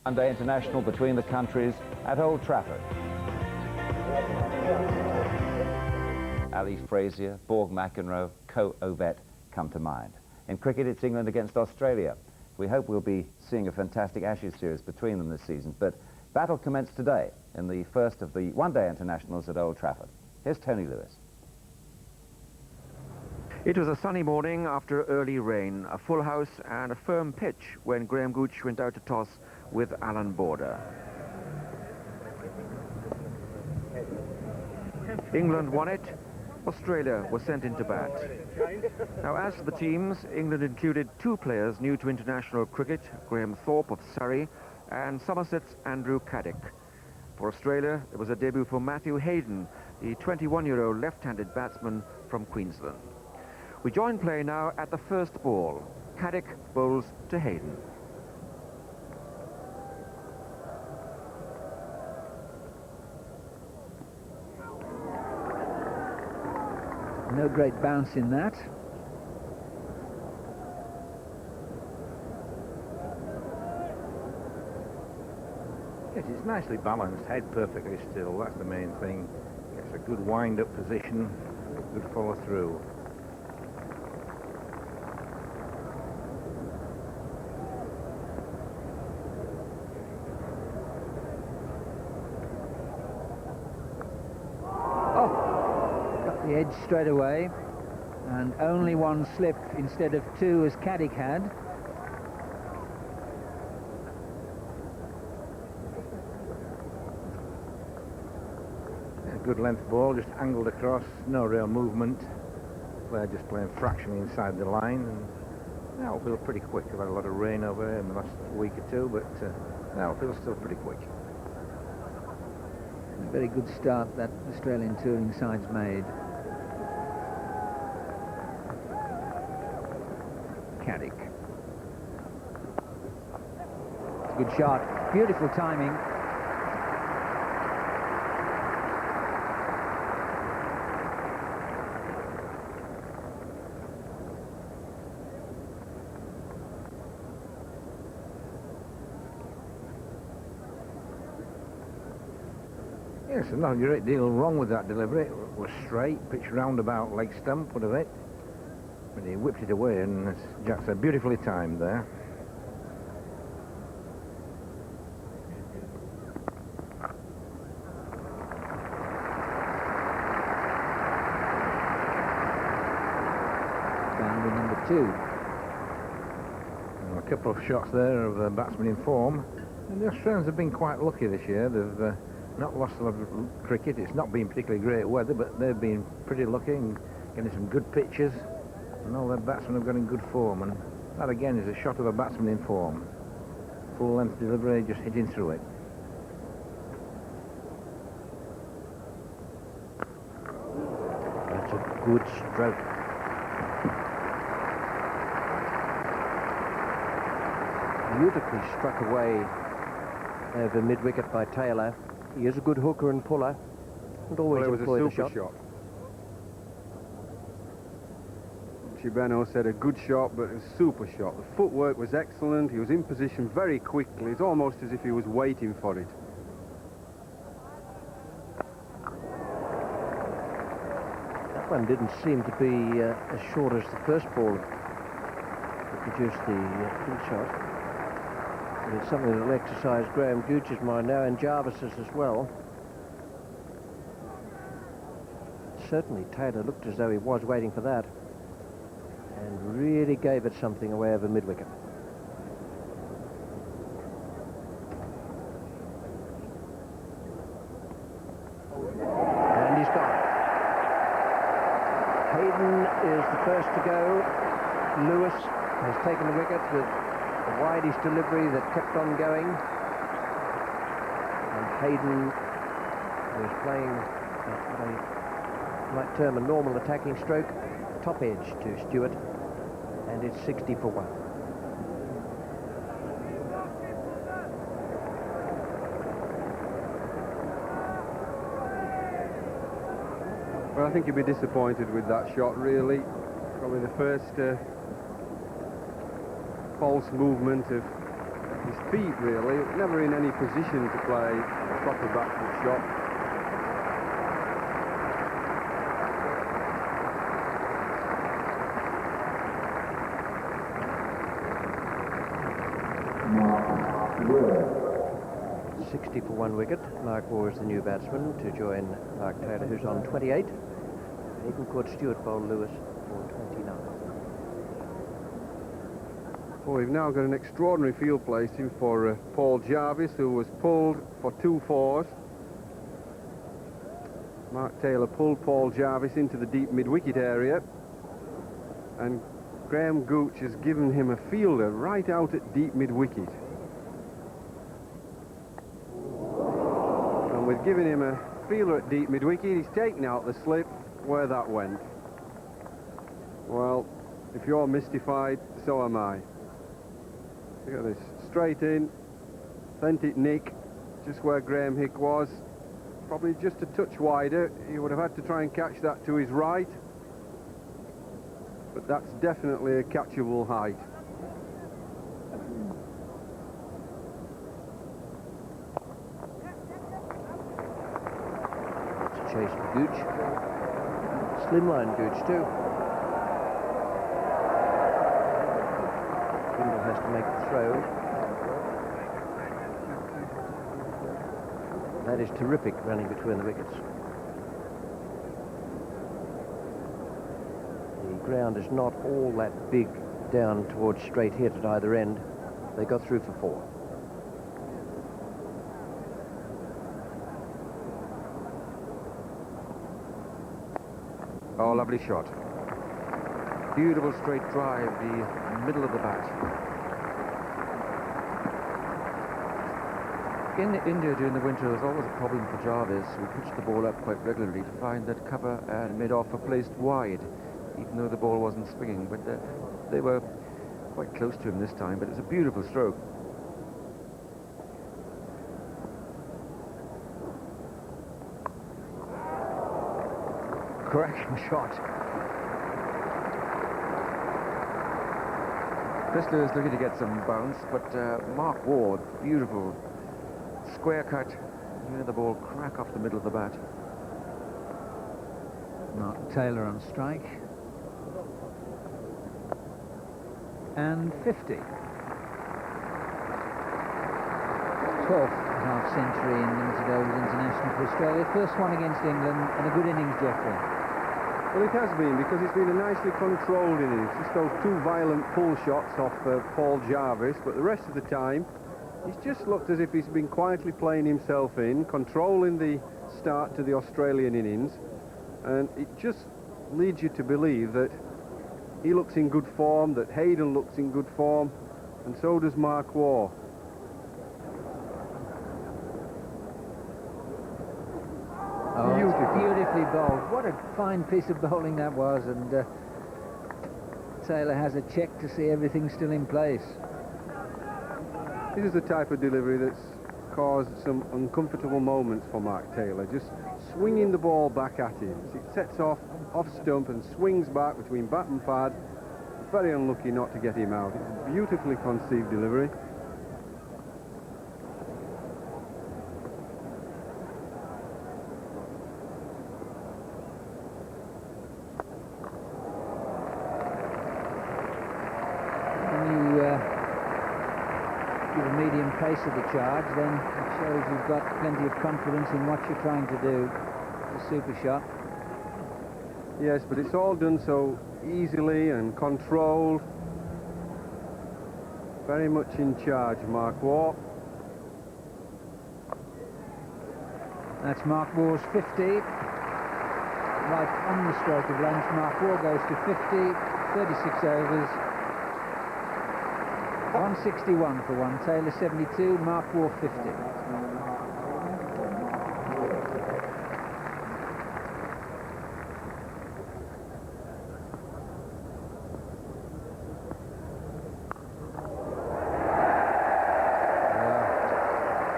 One-day international between the countries at Old Trafford. Ali Frazier, Borg McEnroe, Co Ovett come to mind. In cricket, it's England against Australia. We hope we'll be seeing a fantastic Ashes series between them this season, but battle commenced today in the first of the one-day internationals at Old Trafford. Here's Tony Lewis. It was a sunny morning after early rain, a full house and a firm pitch when Graham Gooch went out to toss with Alan Border. England won it. Australia was sent into bat. Now, as for the teams, England included two players new to international cricket, Graham Thorpe of Surrey and Somerset's Andrew Caddick. For Australia, it was a debut for Matthew Hayden, the 21-year-old left-handed batsman from Queensland. We join play now at the first ball. Caddick bowls to Hayden. No great bounce in that. Yes, it's nicely balanced, head perfectly still, that's the main thing. Gets a good wind-up position, good follow-through. The edge straight away, and only one slip instead of two as Caddick had. A good length ball, just angled across, no real movement. Player just playing fractionally inside the line, and now it feels pretty quick. I've had a lot of rain over here in the last week or two, but now it feels still pretty quick. A very good start that Australian touring side's made. Caddick. Good shot, beautiful timing. Yes, there's not a great deal wrong with that delivery. It was straight, pitched roundabout leg stump, would have it. But he whipped it away, and as Jack said, beautifully timed there. Boundary number 2. And a couple of shots there of the batsmen in form. And the Australians have been quite lucky this year. They've not lost a lot of cricket. It's not been particularly great weather, but they've been pretty lucky and getting some good pitches. And all their batsmen have got in good form, and that again is a shot of a batsman in form. Full length delivery, just hitting through it. That's a good stroke. Beautifully struck away over mid-wicket by Taylor. He is a good hooker and puller, and always employ the shot. Shibano said a good shot, but a super shot. The footwork was excellent. He was in position very quickly. It's almost as if he was waiting for it. That one didn't seem to be as short as the first ball that produced the full shot. But it's something that will exercise Graham Gooch's mind now, and Jarvis's as well. Certainly Taylor looked as though he was waiting for that, and really gave it something away over mid-wicket. And he's gone. Hayden is the first to go. Lewis has taken the wicket with a wideish delivery that kept on going. And Hayden was playing what I might term a normal attacking stroke, top edge to Stewart, and it's 60 for 1. Well, I think you'd be disappointed with that shot, really. Probably the first false movement of his feet, really. Never in any position to play a proper back foot shot. Moore. 60 for 1 wicket. Mark Moore is the new batsman to join Mark Taylor, who's on 28. Aitkencourt Stewart bowled Lewis for 29. Well, we've now got an extraordinary field placing for Paul Jarvis, who was pulled for 2 fours. Mark Taylor pulled Paul Jarvis into the deep mid-wicket area, and Graeme Gooch has given him a fielder right out at deep mid-wicket. And with giving him a fielder at deep mid-wicket, he's taken out the slip where that went. Well, if you're mystified, so am I. Look at this, straight in, sent it nick, just where Graham Hick was. Probably just a touch wider. He would have had to try and catch that to his right. But that's definitely a catchable height. It's a chase for Gooch. Slimline Gooch too. Bindle has to make the throw. That is terrific running between the wickets. The ground is not all that big down towards straight hit at either end. They got through for 4. Oh, lovely shot. Beautiful straight drive, the middle of the bat. In India during the winter, there was always a problem for Jarvis, who pitched the ball up quite regularly, to find that cover and mid-off were placed wide, even though the ball wasn't swinging. But they were quite close to him this time, but it's a beautiful stroke. Cracking shot. Christopher is looking to get some bounce, but Mark Ward, beautiful square cut. You hear the ball crack off the middle of the bat. Mark Taylor on strike. And 50. 12th half-century in limited overs international for Australia. First one against England, and a good innings, Geoffrey. Well, it has been, because it's been a nicely controlled innings. Just those 2 violent pull shots off Paul Jarvis, but the rest of the time, he's just looked as if he's been quietly playing himself in, controlling the start to the Australian innings, and it just leads you to believe that he looks in good form, that Hayden looks in good form, and so does Mark Waugh. Oh, beautifully bowled. What a fine piece of bowling that was, and Taylor has a check to see everything still in place. This is the type of delivery that's caused some uncomfortable moments for Mark Taylor, just swinging the ball back at him. It sets off stump and swings back between bat and pad. Very unlucky not to get him out. It's a beautifully conceived delivery. Medium pace of the charge, then it shows you've got plenty of confidence in what you're trying to do. It's a super shot. Yes, but it's all done so easily and controlled. Very much in charge, Mark Waugh. That's Mark Waugh's 50. Right on the stroke of lunch, Mark Waugh goes to 50, 36 overs. 161 for 1, Taylor 72, Mark Waugh 50.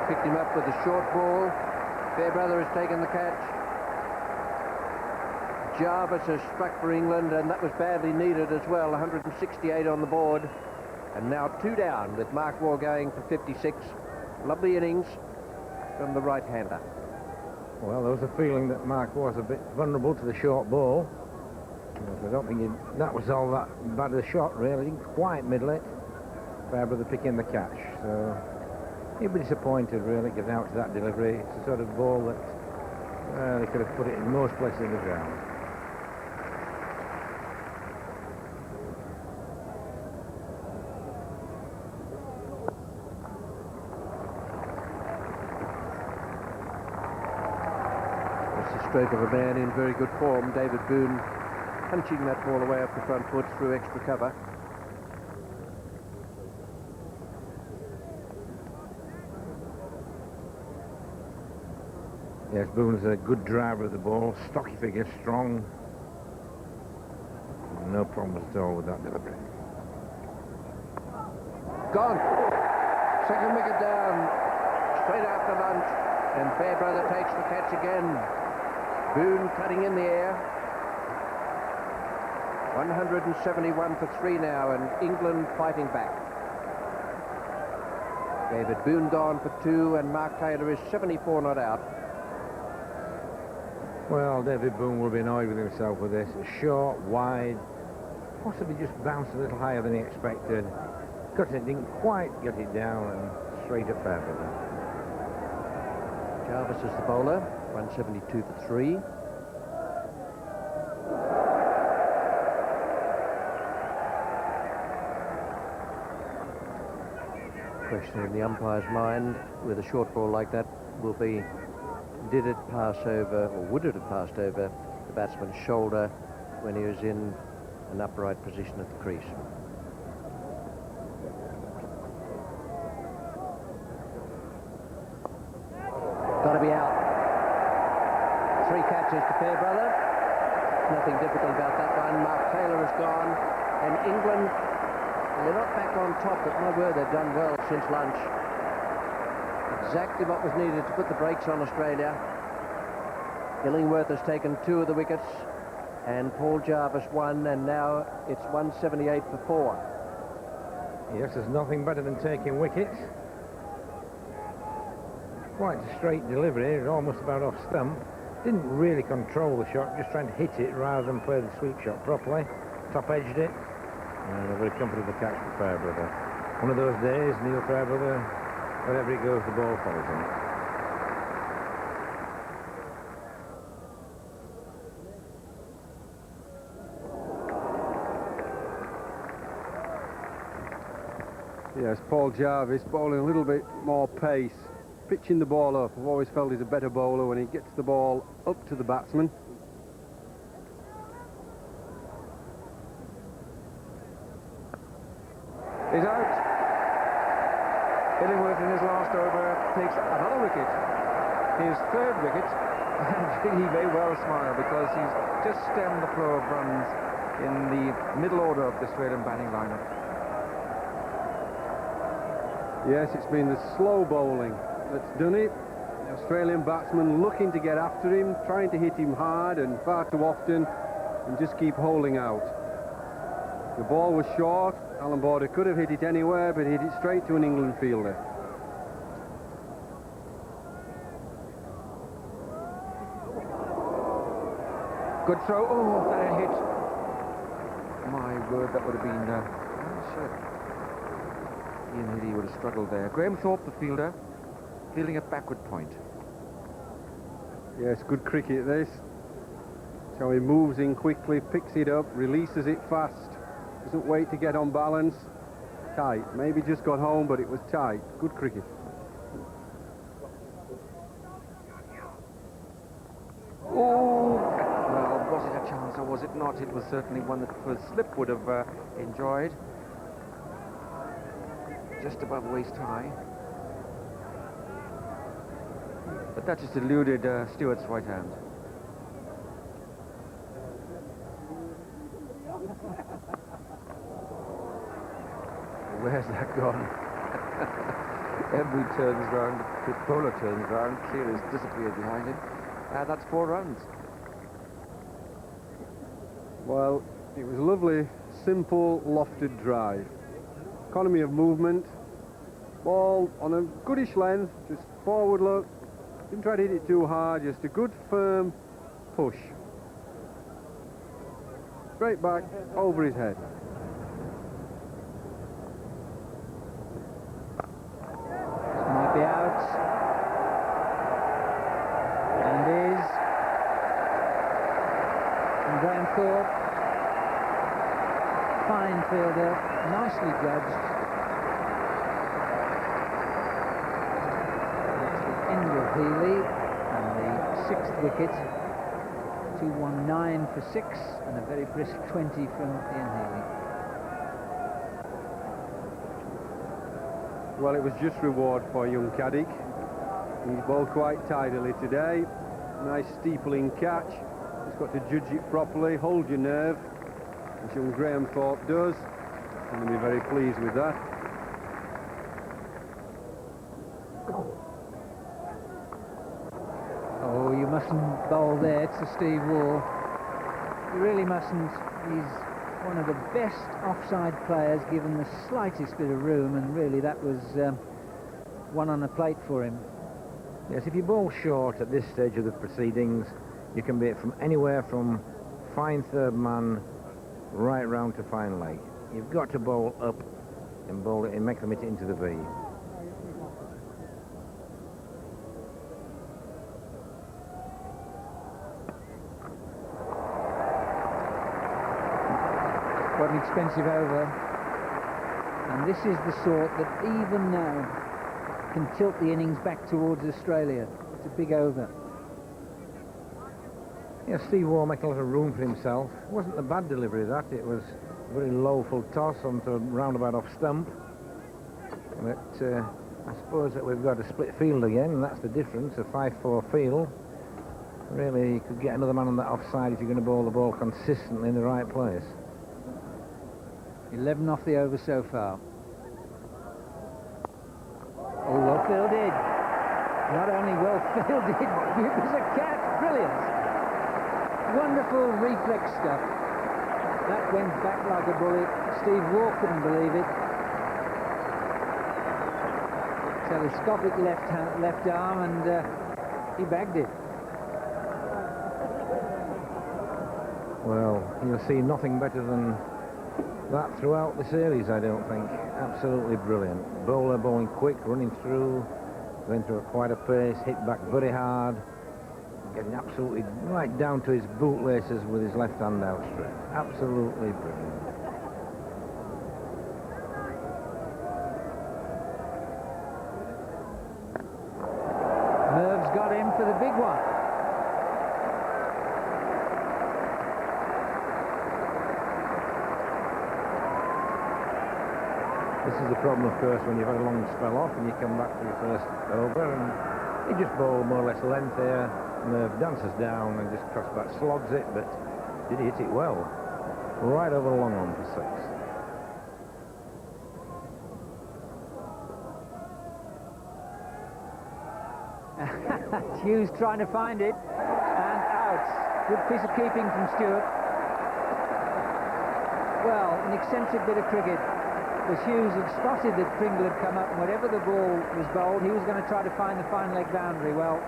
Picked him up with a short ball. Fairbrother has taken the catch. Jarvis has struck for England, and that was badly needed as well. 168 on the board. And now 2 down with Mark Waugh going for 56. Lovely innings from the right-hander. Well, there was a feeling that Mark was a bit vulnerable to the short ball. I don't think that was all that bad a shot, really. Didn't quite middle it. Fairbrother picking the catch. So he'd be disappointed, really, getting out to that delivery. It's the sort of ball that they could have put it in most places in the ground. Stroke of a man in very good form, David Boone, punching that ball away off the front foot through extra cover. Yes, Boone's a good driver of the ball, stocky figure, strong. No problems at all with that delivery. Gone. Second wicket down, straight after lunch, and Fairbrother takes the catch again. Boone cutting in the air. 171 for 3 now, and England fighting back. David Boone gone for 2, and Mark Taylor is 74 not out. Well, David Boone will be annoyed with himself with this. It's short, wide, possibly just bounced a little higher than he expected. Cut it, didn't quite get it down, and straight at Fairbrother. Jarvis is the bowler. 172 for 3. Question in the umpire's mind with a short ball like that will be, did it pass over, or would it have passed over the batsman's shoulder when he was in an upright position at the crease? Got to be out. 3 catches to Fairbrother. Nothing difficult about that one. Mark Taylor has gone, and England, they're not back on top, but my word, they've done well since lunch. Exactly what was needed to put the brakes on Australia. Illingworth has taken 2 of the wickets, and Paul Jarvis 1, and now it's 178 for 4. Yes, there's nothing better than taking wickets. Quite a straight delivery, almost about off stump. Didn't really control the shot, just trying to hit it rather than play the sweep shot properly. Top-edged it, and a very comfortable catch for Fairbrother. One of those days, Neil Fairbrother, wherever he goes, the ball follows him. Yes, Paul Jarvis bowling a little bit more pace, pitching the ball up. I've always felt he's a better bowler when he gets the ball up to the batsman. He's out. Illingworth in his last over takes another wicket, his 3rd wicket, and he may well smile because he's just stemmed the flow of runs in the middle order of the Australian batting lineup. Yes, it's been the slow bowling that's done it. The Australian batsman looking to get after him, trying to hit him hard and far too often, and just keep holding out. The ball was short. Alan Border could have hit it anywhere, but hit it straight to an England fielder. Good throw. Oh, that hit. My word, that would have been... Ian Healy would have struggled there. Graeme Thorpe, the fielder, fielding at backward point. Yes, good cricket this. So he moves in quickly, picks it up, releases it fast. Doesn't wait to get on balance. Tight. Maybe just got home, but it was tight. Good cricket. Oh! Well, was it a chance or was it not? It was certainly one that for Slip would have enjoyed. Just above waist high. But that just eluded Stewart's right hand. Where's that gone? Every turns round, the bowler turns round, Clear has disappeared behind him. That's 4 runs. Well, it was a lovely, simple, lofted drive. economy of movement. Ball on a goodish length, just forward look. Didn't try to hit it too hard, just a good firm push. Straight back, over his head. This might be out. And is. And Graham Thorpe. Fine fielder, nicely judged. That's the end of Healy, and the 6th wicket. 219 for 6, and a very brisk 20 from Ian Healy. Well, it was just reward for young Caddick. He's bowled quite tidily today. Nice steepling catch. Just got to judge it properly, hold your nerve, which young Graham Thorpe does. I'm going to be very pleased with that. Oh, you mustn't bowl there to Steve Waugh. You really mustn't. He's one of the best offside players, given the slightest bit of room, and really that was one on a plate for him. Yes, if you bowl short at this stage of the proceedings, you can be it from anywhere from fine third man right round to fine leg. You've got to bowl up and bowl it and make them hit it into the V. What an expensive over. And this is the sort that even now can tilt the innings back towards Australia. It's a big over. Yeah, Steve Waugh making a lot of room for himself. It wasn't a bad delivery, that. It was a very low full toss onto a roundabout off stump. But I suppose that we've got a split field again, and that's the difference, a 5-4 field. Really, you could get another man on that offside if you're going to bowl the ball consistently in the right place. 11 off the over so far. Oh, well fielded. Not only well fielded, it was a catch. Brilliant. Wonderful reflex stuff. That went back like a bullet. Steve Waugh couldn't believe it. Telescopic left arm, and he bagged it. Well, you'll see nothing better than that throughout the series, I don't think. Absolutely brilliant. Bowler bowling quick, running through, going through at quite a pace, hit back very hard, getting absolutely right down to his bootlaces with his left hand outstretched. Absolutely brilliant. Merv's got him for the big one. This is the problem, of course, when you've had a long spell off and you come back for your first over, and he just bowled more or less length here. Merv dances down and just cross back, slogs it, but did he hit it well? Right over the long on for 6. Hughes trying to find it, and out. Good piece of keeping from Stewart. Well, an eccentric bit of cricket. Because Hughes had spotted that Pringle had come up, and whatever the ball was bowled, he was going to try to find the fine leg boundary. Well,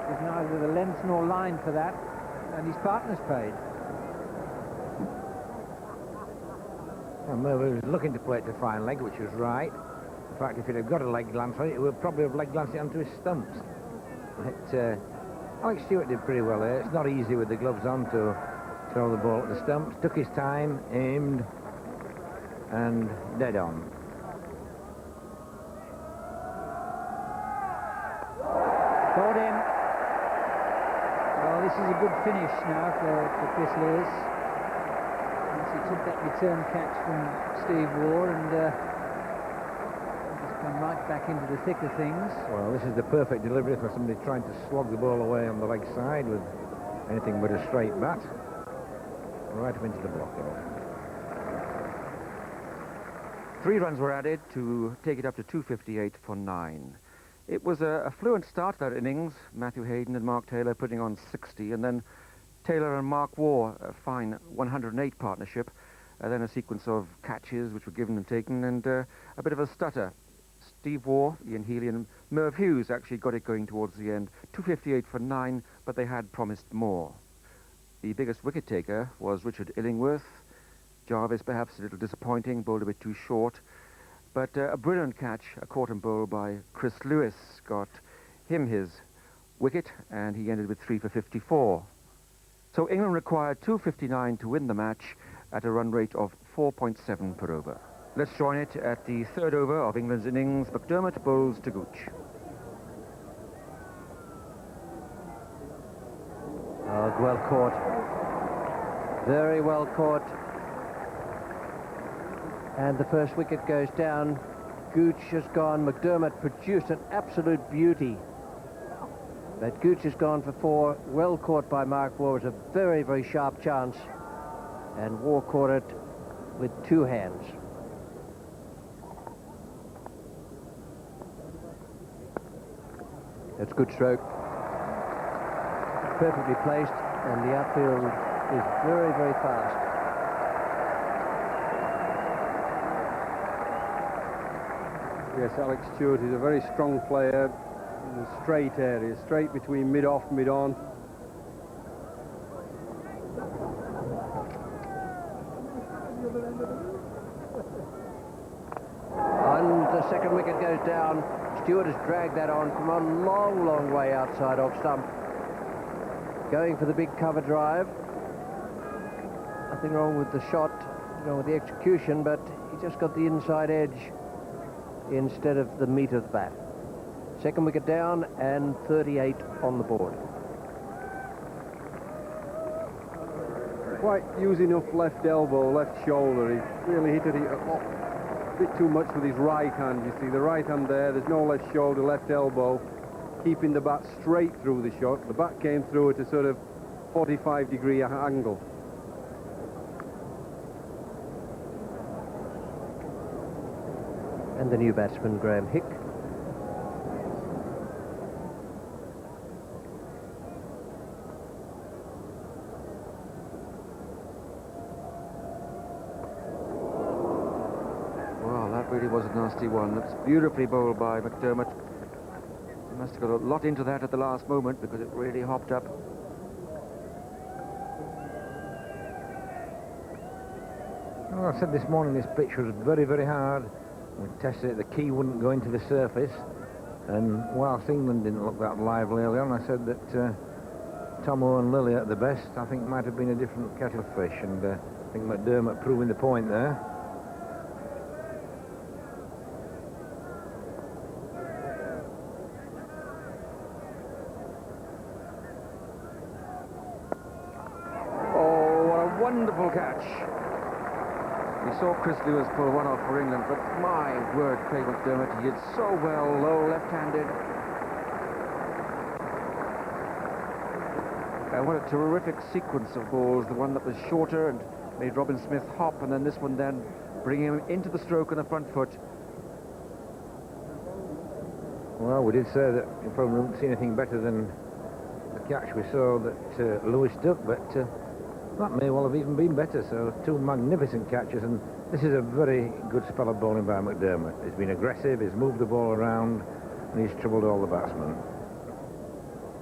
there's neither the length nor line for that, and his partner's paid. And Merv was looking to play it to fine leg, which was right. In fact, if he'd have got a leg glance on it, he would probably have leg glanced it onto his stumps. But Alex Stewart did pretty well there. It's not easy with the gloves on to throw the ball at the stumps. Took his time, aimed, and dead on. Caught him. Well, this is a good finish now for Chris Lewis. Once he took that return catch from Steve Waugh, and he's come right back into the thick of things. Well, this is the perfect delivery for somebody trying to slog the ball away on the leg side with anything but a straight bat. Right up into the block. 3 runs were added to take it up to 258 for 9. It was a fluent start to that innings. Matthew Hayden and Mark Taylor putting on 60, and then Taylor and Mark Waugh, a fine 108 partnership. then a sequence of catches which were given and taken, and a bit of a stutter. Steve Waugh, Ian Healy and Merv Hughes actually got it going towards the end. 258 for 9, but they had promised more. The biggest wicket taker was Richard Illingworth. Jarvis perhaps a little disappointing, bowled a bit too short. But a brilliant catch, a caught and bowl by Chris Lewis, got him his wicket, and he ended with 3 for 54. So England required 259 to win the match at a run rate of 4.7 per over. Let's join it at the third over of England's innings. McDermott bowls to Gooch. Oh, well caught. Very well caught. And the first wicket goes down. Gooch has gone. McDermott produced an absolute beauty. But Gooch has gone for 4. Well caught by Mark Waugh. It was a very, very sharp chance. And Waugh caught it with 2 hands. That's good stroke. Perfectly placed, and the outfield is very, very fast. Yes, Alex Stewart is a very strong player in the straight area, straight between mid-off, mid-on. And the second wicket goes down. Stewart has dragged that on from a long, long way outside off stump. Going for the big cover drive. Nothing wrong with the shot, with the execution, but he just got the inside edge instead of the meat of the bat. Second wicket down and 38 on the board. Quite using enough left elbow, left shoulder. He really hit it a bit too much with his right hand. You see the right hand there's no left shoulder, left elbow, keeping the bat straight through the shot. The bat came through at a sort of 45-degree angle. And the new batsman, Graeme Hick. Well, that really was a nasty one. That's beautifully bowled by McDermott. He must have got a lot into that at the last moment because it really hopped up. Well, I said this morning this pitch was very, very hard. We tested it, the key wouldn't go into the surface, and whilst England didn't look that lively early on, I said that Tomo and Lilly at the best, I think, might have been a different kettle of fish, and I think McDermott proving the point there. Oh, what a wonderful catch. We saw Chris Lewis pull one off for England, but my word, Craig McDermott, he did so well, low left-handed. And what a terrific sequence of balls. The one that was shorter and made Robin Smith hop, and then this one then bringing him into the stroke on the front foot. Well, we did say that you probably wouldn't see anything better than the catch we saw that Lewis took, but that may well have even been better. So 2 magnificent catches, and this is a very good spell of bowling by McDermott. He's been aggressive, he's moved the ball around, and he's troubled all the batsmen.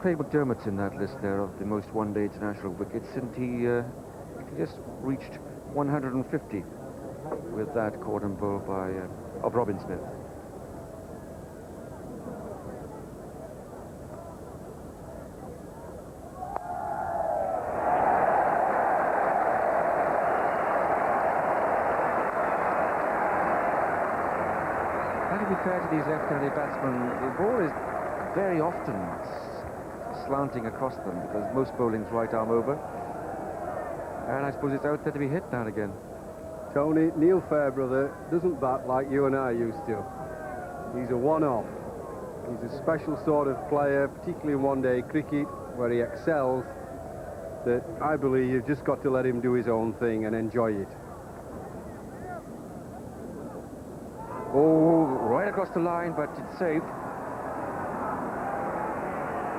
Craig McDermott's in that list there of the most one-day international wickets, and he just reached 150 with that caught and bowl by of Robin Smith. To be fair to these left-handed batsmen, the ball is very often slanting across them because most bowling's right arm over, and I suppose it's out there to be hit now and again. Tony, Neil Fairbrother doesn't bat like you and I used to. He's a one-off. He's a special sort of player, particularly in one-day cricket where he excels, that I believe you've just got to let him do his own thing and enjoy it. Oh, right across the line, but it's safe.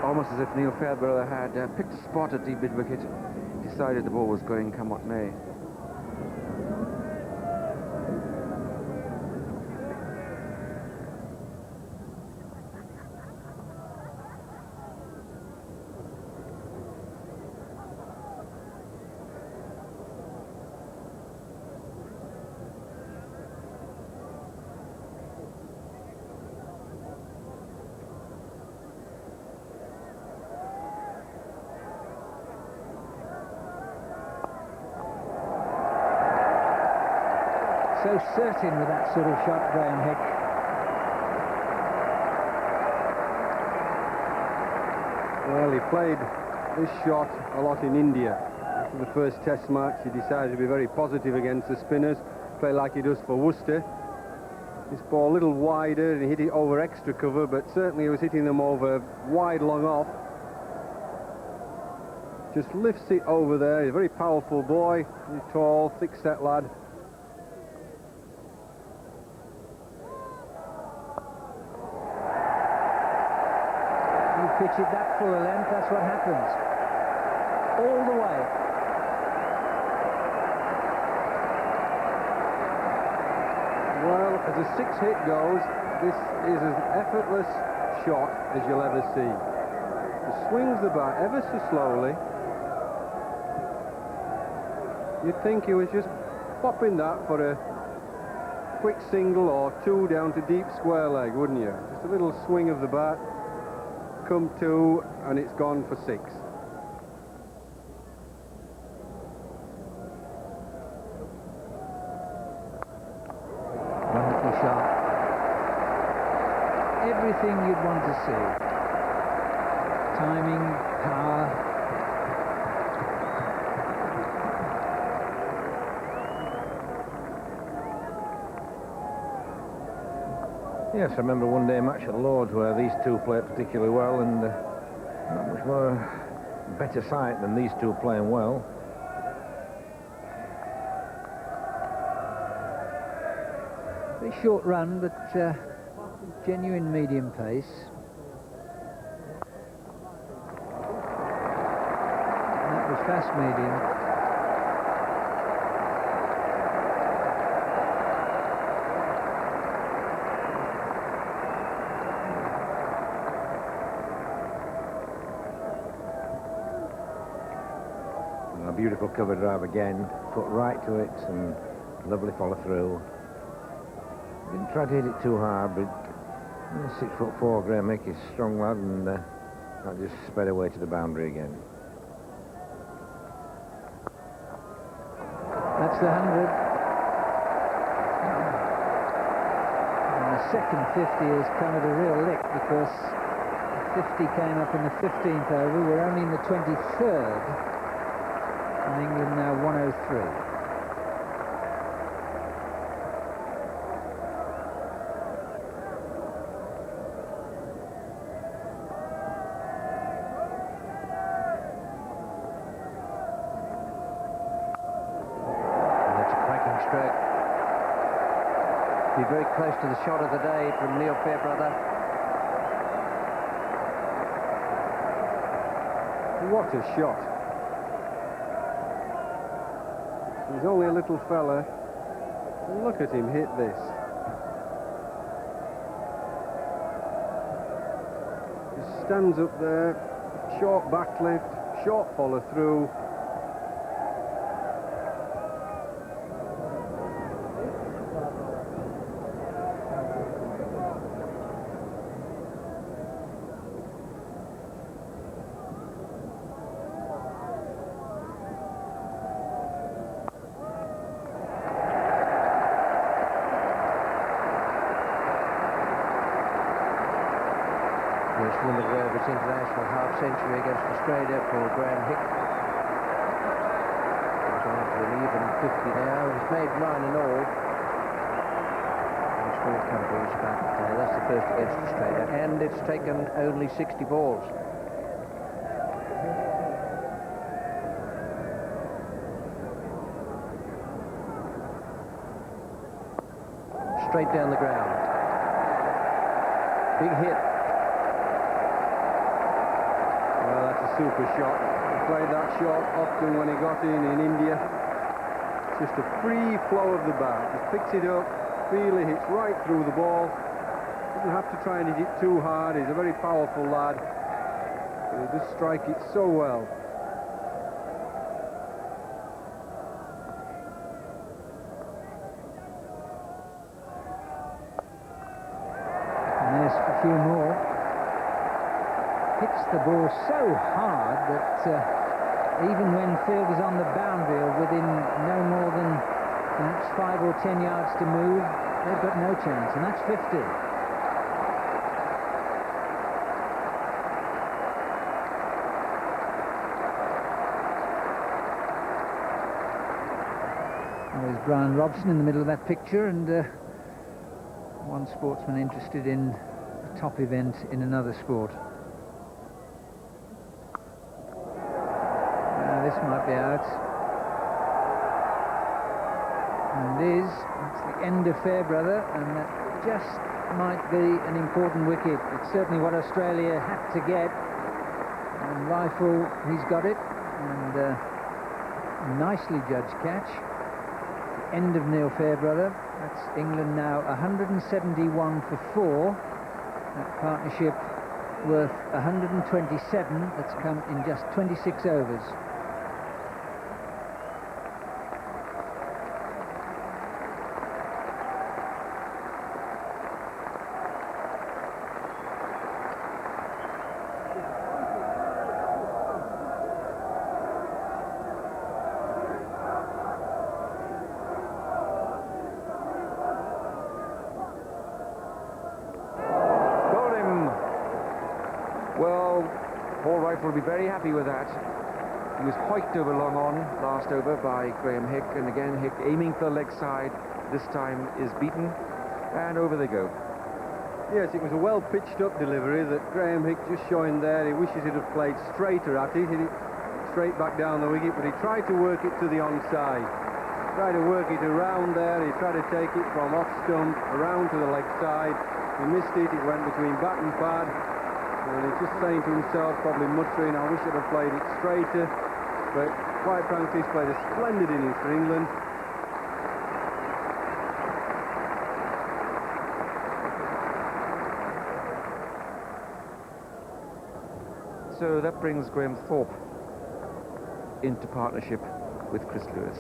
Almost as if Neil Fairbrother had picked a spot at the mid-wicket, decided the ball was going come what may. So certain with that sort of shot, Graham Hick. Well, he played this shot a lot in India. After the first test match, he decided to be very positive against the spinners, play like he does for Worcester. This ball a little wider and he hit it over extra cover, but certainly he was hitting them over wide long off. Just lifts it over there. He's a very powerful boy. He's tall, thick-set lad. You pitch it that full a length, that's what happens. All the way. Well, as a 6-hit goes, this is as effortless shot as you'll ever see. He swings the bat ever so slowly. You'd think he was just popping that for a quick single or two down to deep square leg, wouldn't you? Just a little swing of the bat, come to, and it's gone for 6. Wonderful shot. Everything you'd want to see. Timing, power. Yes, I remember one day match at Lord's where these two played particularly well, and not much more better sight than these two playing well. Very short run, but genuine medium pace. And that was fast medium. A beautiful cover drive again, foot right to it, and lovely follow through. Didn't try to hit it too hard, but 6'4" Graeme Hick is a strong lad, and that just sped away to the boundary again. That's the 100. And the second 50 has come at a real lick because the 50 came up in the 15th over. We're only in the 23rd. And England now 103. That's a cracking stroke. Be very close to the shot of the day from Neil Fairbrother. What a shot. He's only a little fella. Look at him hit this. He stands up there, short back lift, short follow through. Limit over his international half-century against Australia for Grahame Hick. He's on to an even 50 now. He's made 9 in all. He's 4 countries, but that's the first against Australia. And it's taken only 60 balls. Straight down the ground. Big hit. Super shot. He played that shot often when he got in India. Just a free flow of the bat. He picks it up, really hits right through the ball. Doesn't have to try and hit it too hard. He's a very powerful lad. But he does strike it so well. And there's a few more. Hits the ball so hard that even when fielders on the boundary are within no more than perhaps 5 5 or 10 yards to move, they've got no chance, and that's 50. There's Brian Robson in the middle of that picture, and one sportsman interested in a top event in another sport. This might be out. And it is. It's the end of Fairbrother, and that just might be an important wicket. It's certainly what Australia had to get. And Rifle, he's got it, and nicely judged catch. The end of Neil Fairbrother. That's England now 171 for 4. That partnership worth 127. That's come in just 26 overs. Will be very happy with that. He was hoiked over long on last over by Graham Hick, and again Hick aiming for the leg side, this time is beaten, and over they go. Yes, it was a well pitched up delivery that Graham Hick just showing there. He wishes he'd have played straighter at it, hit it straight back down the wicket, but he tried to work it to the onside. Tried to work it around there, he tried to take it from off stump around to the leg side. He missed it, it went between bat and pad. And he's just saying to himself, probably muttering, I wish I'd have played it straighter. But quite frankly, he's played a splendid innings for England. So that brings Graham Thorpe into partnership with Chris Lewis.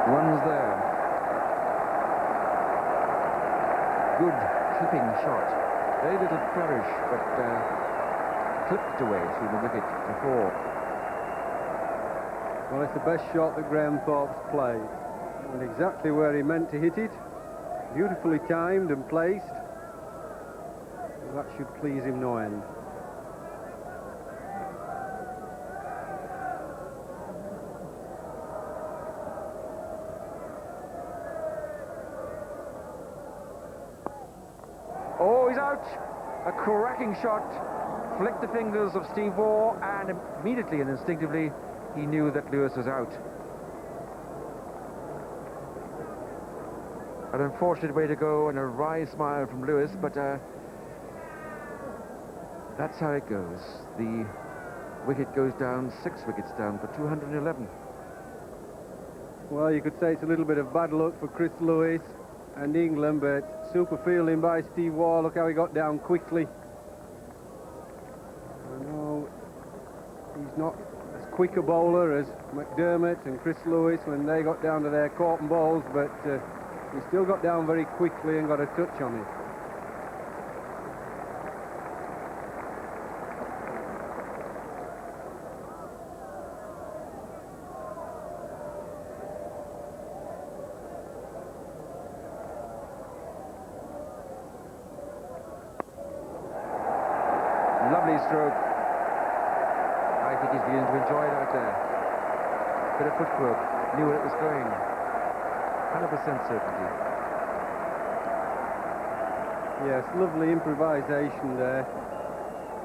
One's there. Good clipping shot. Very little flourish, but clipped away through the wicket before. Well, it's the best shot that Graham Thorpe's played. And exactly where he meant to hit it. Beautifully timed and placed. That should please him no end. Oh, he's out! A cracking shot. Flicked the fingers of Steve Waugh, and immediately and instinctively he knew that Lewis was out. An unfortunate way to go, and a wry smile from Lewis, but that's how it goes. The wicket goes down, 6 wickets down for 211. Well, you could say it's a little bit of bad luck for Chris Lewis and England, but super fielding by Steve Waugh. Look how he got down quickly. I know he's not as quick a bowler as McDermott and Chris Lewis when they got down to their court and balls, but he still got down very quickly and got a touch on it. Lovely stroke. I think he's beginning to enjoy it out there. Bit of footwork. Knew where it was going. 100% certainty. Yes, lovely improvisation there.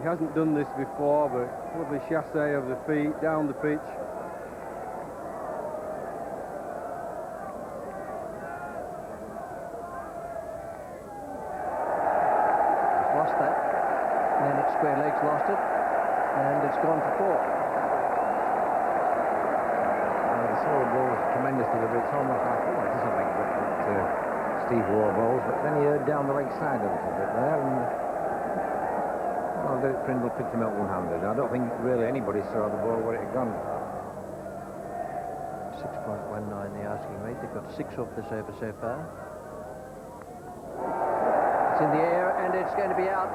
He hasn't done this before, but lovely chassé of the feet, down the pitch. Lost that. And then at square legs lost it. And it's gone for 4. The slow ball was tremendous delivery. It's almost like, oh, it doesn't like that Steve Waugh balls, but then he heard down the leg side a little bit there, and well, Derek Prindle picked him up one-handed. I don't think really anybody saw the ball where it had gone. 6.5 .19 the asking rate. They've got 6 off this over so far. It's in the air and it's going to be out.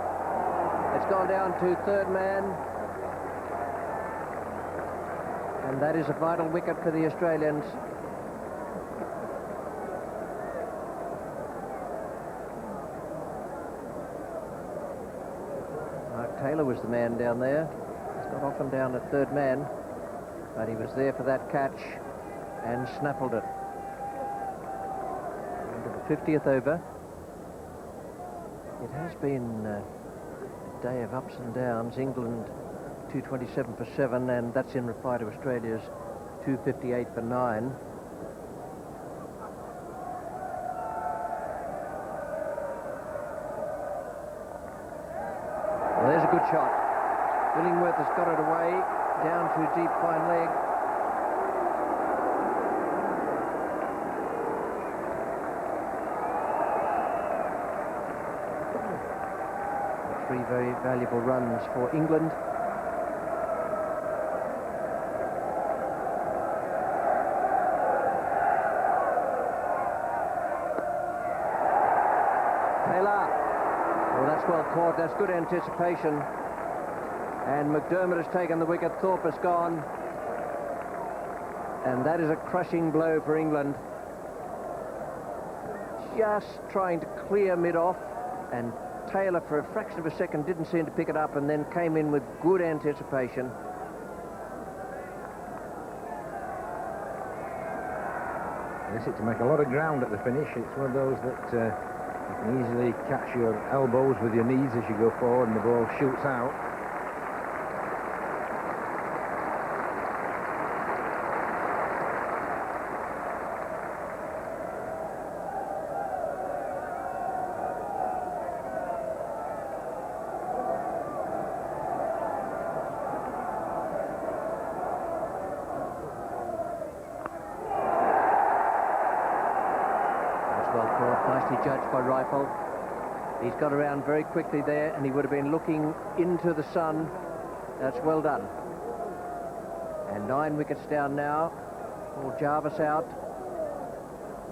It's gone down to third man. And that is a vital wicket for the Australians. Mark Taylor was the man down there. He's not often down at third man, but he was there for that catch and snaffled it. Into the 50th over. It has been a day of ups and downs. England 227 for 7, and that's in reply to Australia's 258 for 9. Well, there's a good shot. Illingworth has got it away, down to deep fine leg. Three very valuable runs for England. Taylor. Well, that's well caught. That's good anticipation. And McDermott has taken the wicket. Thorpe has gone. And that is a crushing blow for England. Just trying to clear mid-off, and Taylor, for a fraction of a second, didn't seem to pick it up and then came in with good anticipation. Yes, it's to make a lot of ground at the finish. It's one of those that you can easily catch your elbows with your knees as you go forward and the ball shoots out. Judged by Rifle. He's got around very quickly there, and he would have been looking into the sun. That's well done. And 9 wickets down now. Paul Jarvis out.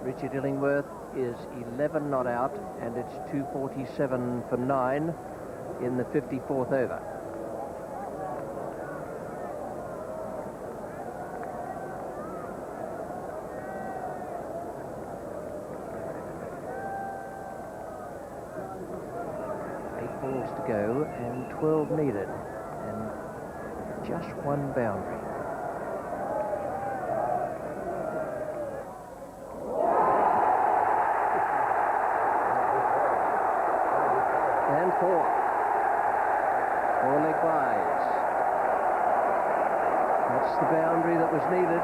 Richard Illingworth is 11 not out, and it's 247 for 9 in the 54th over. Go and 12 needed, and just one boundary. And 4 leg byes. That's the boundary that was needed.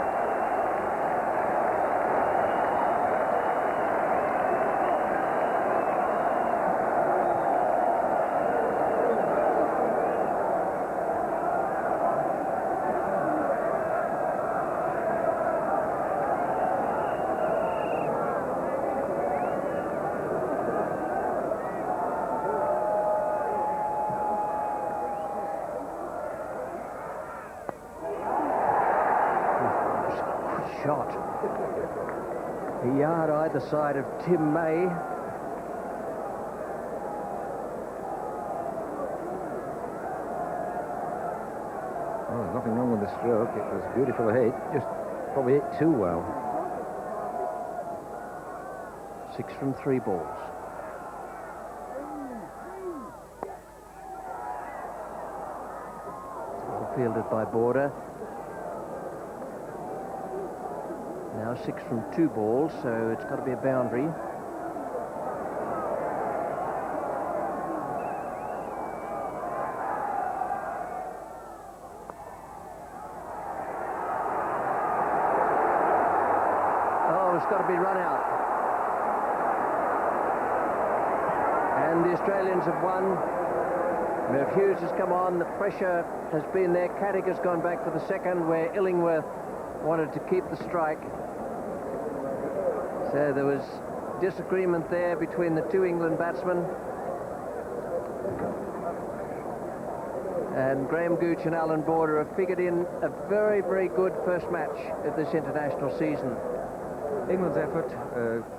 Shot. A yard either side of Tim May. Oh, there's nothing wrong with the stroke. It was a beautiful hit. Just probably hit too well. 6 from 3 balls. Well fielded by Border. Now 6 from 2 balls, so it's got to be a boundary. Oh, it's got to be run out. And the Australians have won. Merv Hughes has come on. The pressure has been there. Caddick has gone back for the second, where Illingworth wanted to keep the strike. So there was disagreement there between the 2 England batsmen. And Graham Gooch and Alan Border have figured in a very, very good first match of this international season. England's effort,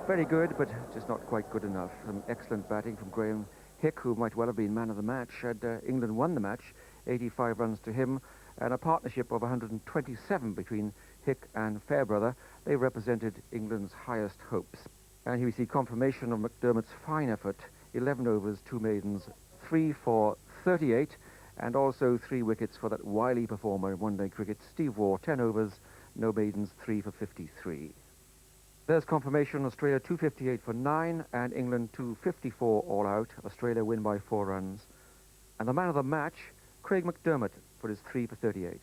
very good, but just not quite good enough. Excellent batting from Graham Hick, who might well have been man of the match had England won the match, 85 runs to him, and a partnership of 127 between Hick and Fairbrother. They represented England's highest hopes. And here we see confirmation of McDermott's fine effort, 11 overs, 2 maidens, 3 for 38, and also 3 wickets for that wily performer in one-day cricket, Steve Waugh, 10 overs, no maidens, 3 for 53. There's confirmation, Australia 258 for 9 and England 254 all out. Australia win by 4 runs. And the man of the match, Craig McDermott, for his 3 for 38.